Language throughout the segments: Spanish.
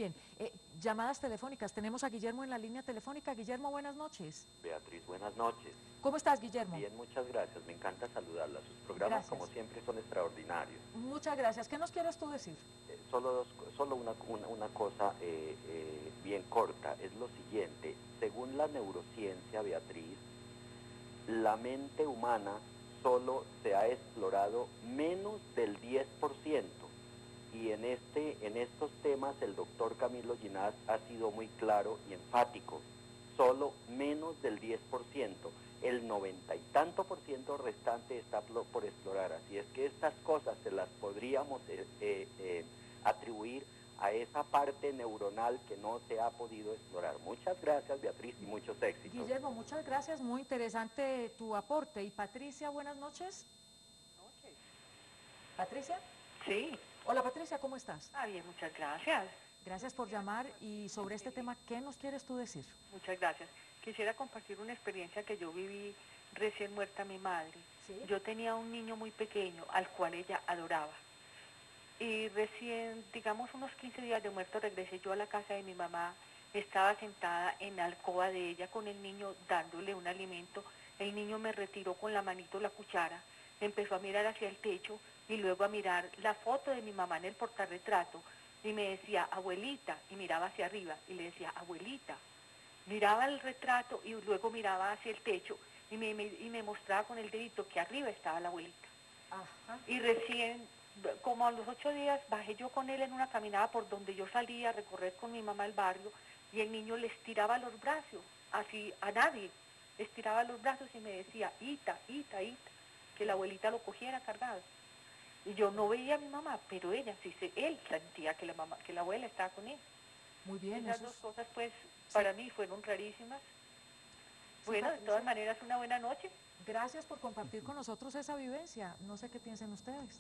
Bien, llamadas telefónicas. Tenemos a Guillermo en la línea telefónica. Guillermo, buenas noches. Beatriz, buenas noches. ¿Cómo estás, Guillermo? Bien, muchas gracias. Me encanta saludarla. Sus programas, como siempre, son extraordinarios. Muchas gracias. ¿Qué nos quieres tú decir? Solo una cosa bien corta. Es lo siguiente. Según la neurociencia, Beatriz, la mente humana solo se ha explorado menos del 10%. Y en estos temas el doctor Camilo Ginás ha sido muy claro y enfático. Solo menos del 10%. El 90 y tanto por ciento restante está por explorar. Así es que estas cosas se las podríamos atribuir a esa parte neuronal que no se ha podido explorar. Muchas gracias, Beatriz, y muchos éxitos. Guillermo, muchas gracias. Muy interesante tu aporte. Y Patricia, buenas noches. Buenas noches. ¿Patricia? Sí. Hola, Patricia, ¿cómo estás? Bien, muchas gracias. Gracias por llamar. Y sobre este tema, ¿qué nos quieres tú decir? Muchas gracias. Quisiera compartir una experiencia que yo viví recién muerta mi madre. ¿Sí? Yo tenía un niño muy pequeño al cual ella adoraba. Y recién, digamos unos 15 días de muerto, regresé yo a la casa de mi mamá. Estaba sentada en la alcoba de ella con el niño dándole un alimento. El niño me retiró con la manito la cuchara, empezó a mirar hacia el techo y luego a mirar la foto de mi mamá en el portarretrato y me decía, abuelita, y miraba hacia arriba y le decía, abuelita. Miraba el retrato y luego miraba hacia el techo y me mostraba con el dedito que arriba estaba la abuelita. Ajá. Y recién, como a los 8 días, bajé yo con él en una caminada por donde yo salía a recorrer con mi mamá el barrio y el niño le estiraba los brazos, así a nadie, estiraba los brazos y me decía, Ita, Ita, Ita, que la abuelita lo cogiera cargado. Y yo no veía a mi mamá, pero él sentía que la abuela estaba con él. Muy bien. Esas dos cosas, pues, para mí fueron rarísimas. Bueno, Patricia, de todas maneras, una buena noche. Gracias por compartir con nosotros esa vivencia. No sé qué piensen ustedes.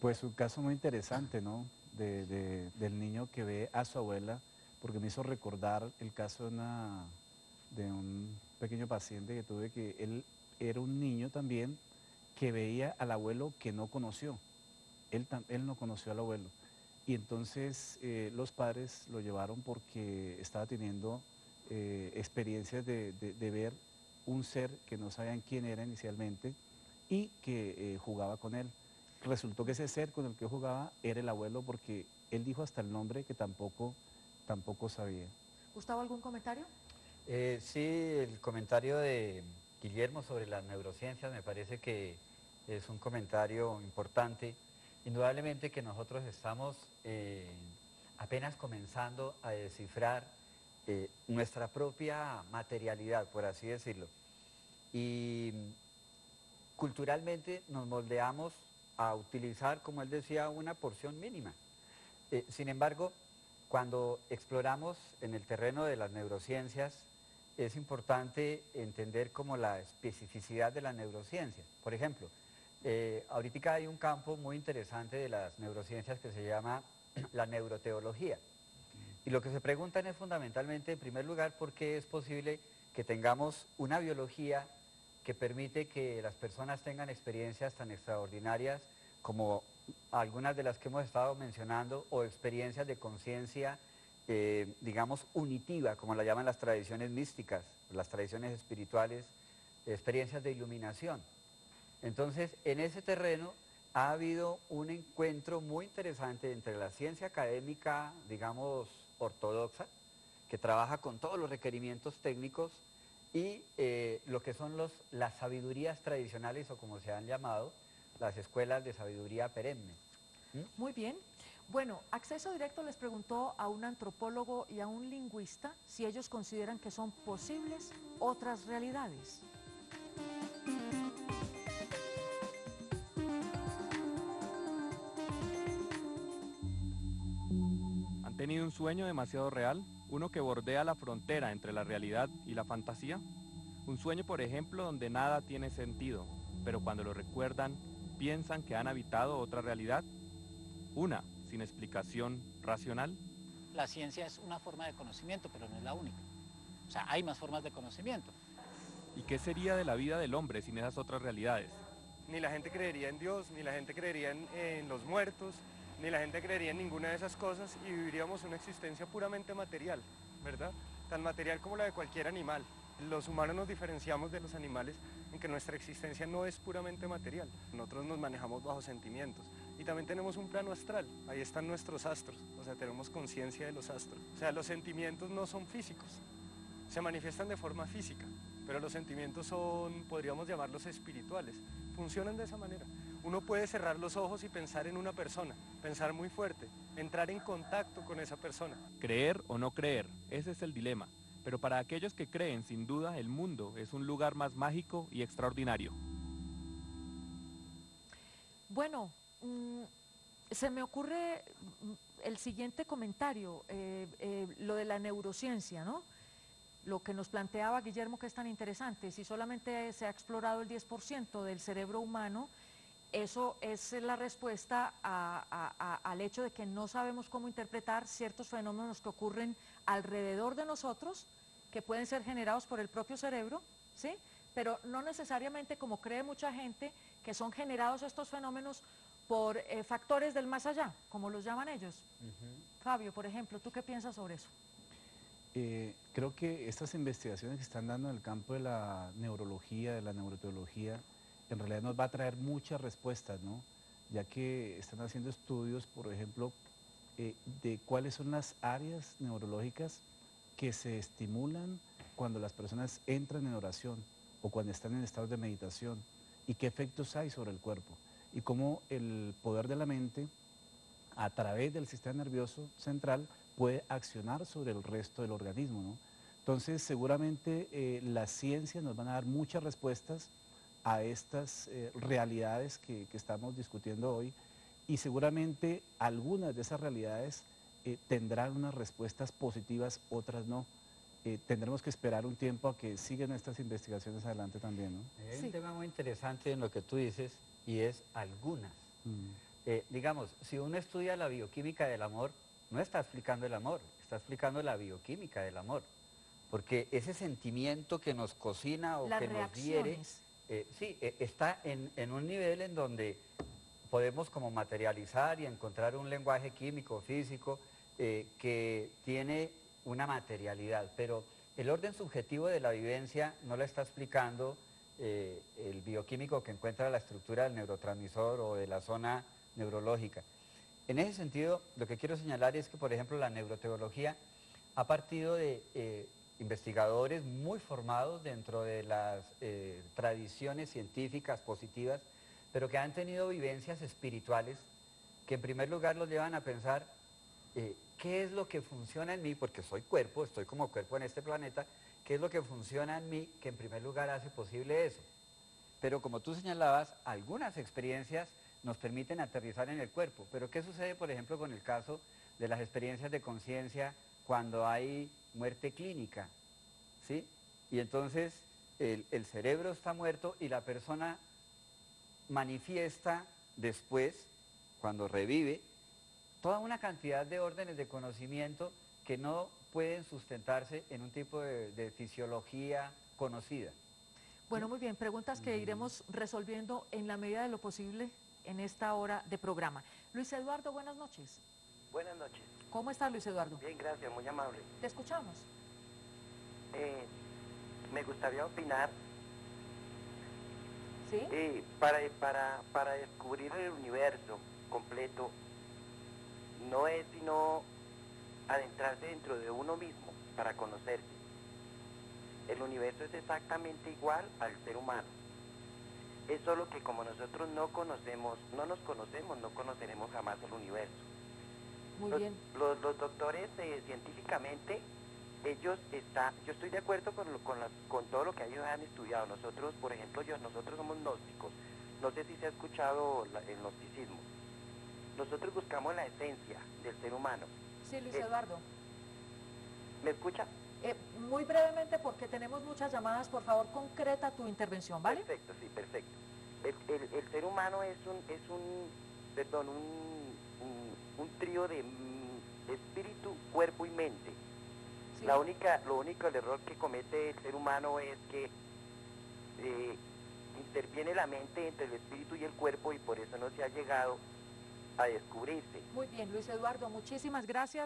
Pues un caso muy interesante, ¿no? Del niño que ve a su abuela, porque me hizo recordar el caso de un pequeño paciente que tuve, que él era un niño también que veía al abuelo que no conoció. Él no conoció al abuelo. Y entonces los padres lo llevaron porque estaba teniendo experiencias de ver un ser que no sabían quién era inicialmente y que jugaba con él. Resultó que ese ser con el que jugaba era el abuelo, porque él dijo hasta el nombre que tampoco sabía. ¿Gustavo, algún comentario? Sí, el comentario de Guillermo sobre las neurociencias me parece que es un comentario importante. Indudablemente que nosotros estamos apenas comenzando a descifrar nuestra propia materialidad, por así decirlo. Y culturalmente nos moldeamos a utilizar, como él decía, una porción mínima. Sin embargo, cuando exploramos en el terreno de las neurociencias, es importante entender como la especificidad de las neurociencias. Por ejemplo, ahorita hay un campo muy interesante de las neurociencias que se llama la neuroteología. Y lo que se preguntan es fundamentalmente, en primer lugar, por qué es posible que tengamos una biología que permite que las personas tengan experiencias tan extraordinarias como algunas de las que hemos estado mencionando, o experiencias de conciencia, digamos, unitiva, como la llaman las tradiciones místicas, las tradiciones espirituales, experiencias de iluminación. Entonces, en ese terreno ha habido un encuentro muy interesante entre la ciencia académica, digamos, ortodoxa, que trabaja con todos los requerimientos técnicos, y lo que son las sabidurías tradicionales, o como se han llamado, las escuelas de sabiduría perenne. Muy bien. Bueno, Acceso Directo les preguntó a un antropólogo y a un lingüista si ellos consideran que son posibles otras realidades. ¿Han tenido un sueño demasiado real? ¿Uno que bordea la frontera entre la realidad y la fantasía? Un sueño, por ejemplo, donde nada tiene sentido, pero cuando lo recuerdan, piensan que han habitado otra realidad. Una, sin explicación racional. La ciencia es una forma de conocimiento, pero no es la única. O sea, hay más formas de conocimiento. ¿Y qué sería de la vida del hombre sin esas otras realidades? Ni la gente creería en Dios, ni la gente creería en los muertos, ni la gente creería en ninguna de esas cosas y viviríamos una existencia puramente material, ¿verdad? Tan material como la de cualquier animal. Los humanos nos diferenciamos de los animales en que nuestra existencia no es puramente material. Nosotros nos manejamos bajo sentimientos y también tenemos un plano astral, ahí están nuestros astros, o sea, tenemos conciencia de los astros. O sea, los sentimientos no son físicos, se manifiestan de forma física, pero los sentimientos son, podríamos llamarlos espirituales, funcionan de esa manera. Uno puede cerrar los ojos y pensar en una persona, pensar muy fuerte, entrar en contacto con esa persona. Creer o no creer, ese es el dilema. Pero para aquellos que creen, sin duda, el mundo es un lugar más mágico y extraordinario. Bueno, se me ocurre el siguiente comentario, lo de la neurociencia, ¿no? Lo que nos planteaba Guillermo, que es tan interesante, si solamente se ha explorado el 10% del cerebro humano, eso es la respuesta al hecho de que no sabemos cómo interpretar ciertos fenómenos que ocurren alrededor de nosotros, que pueden ser generados por el propio cerebro, ¿sí? Pero no necesariamente, como cree mucha gente, que son generados estos fenómenos por factores del más allá, como los llaman ellos. Fabio, por ejemplo, ¿tú qué piensas sobre eso? Creo que estas investigaciones que están dando en el campo de la neurología, de la neuroteología, en realidad nos va a traer muchas respuestas, ¿no? Ya que están haciendo estudios, por ejemplo, de cuáles son las áreas neurológicas que se estimulan cuando las personas entran en oración o cuando están en estados de meditación y qué efectos hay sobre el cuerpo y cómo el poder de la mente a través del sistema nervioso central puede accionar sobre el resto del organismo, ¿no? Entonces seguramente las ciencias nos van a dar muchas respuestas a estas realidades que estamos discutiendo hoy y seguramente algunas de esas realidades tendrán unas respuestas positivas, otras no. Tendremos que esperar un tiempo a que sigan estas investigaciones adelante también, ¿no? Hay un tema muy interesante en lo que tú dices y es algunas. Digamos, si uno estudia la bioquímica del amor, no está explicando el amor, está explicando la bioquímica del amor. Porque ese sentimiento que nos cocina o que nos hiere, está en un nivel en donde podemos como materializar y encontrar un lenguaje químico, físico, que tiene una materialidad, pero el orden subjetivo de la vivencia no la está explicando el bioquímico que encuentra la estructura del neurotransmisor o de la zona neurológica. En ese sentido, lo que quiero señalar es que, por ejemplo, la neuroteología ha partido de investigadores muy formados dentro de las tradiciones científicas positivas, pero que han tenido vivencias espirituales que en primer lugar los llevan a pensar qué es lo que funciona en mí, porque soy cuerpo, estoy como cuerpo en este planeta, qué es lo que funciona en mí que en primer lugar hace posible eso. Pero como tú señalabas, algunas experiencias nos permiten aterrizar en el cuerpo, pero ¿qué sucede, por ejemplo, con el caso de las experiencias de conciencia cuando hay muerte clínica? ¿Sí? Y entonces el cerebro está muerto y la persona manifiesta después, cuando revive, toda una cantidad de órdenes de conocimiento que no pueden sustentarse en un tipo de fisiología conocida. Bueno, muy bien, preguntas que iremos resolviendo en la medida de lo posible en esta hora de programa. Luis Eduardo, buenas noches. Buenas noches. ¿Cómo estás, Luis Eduardo? Bien, gracias, muy amable. Te escuchamos. Me gustaría opinar. ¿Sí? Para descubrir el universo completo, no es sino adentrarse dentro de uno mismo para conocerse. El universo es exactamente igual al ser humano. Es solo que como nosotros no nos conocemos, no conoceremos jamás el universo. Muy bien. Los doctores científicamente, yo estoy de acuerdo con todo lo que ellos han estudiado. Nosotros, por ejemplo, nosotros somos gnósticos. No sé si se ha escuchado el gnosticismo. Nosotros buscamos la esencia del ser humano. Sí, Luis Eduardo. ¿Me escucha? Muy brevemente, porque tenemos muchas llamadas, por favor, concreta tu intervención, ¿vale? Perfecto, sí, perfecto. El ser humano es un trío de espíritu, cuerpo y mente. Sí. Lo único el error que comete el ser humano es que interviene la mente entre el espíritu y el cuerpo y por eso no se ha llegado a descubrirse. Muy bien, Luis Eduardo, muchísimas gracias.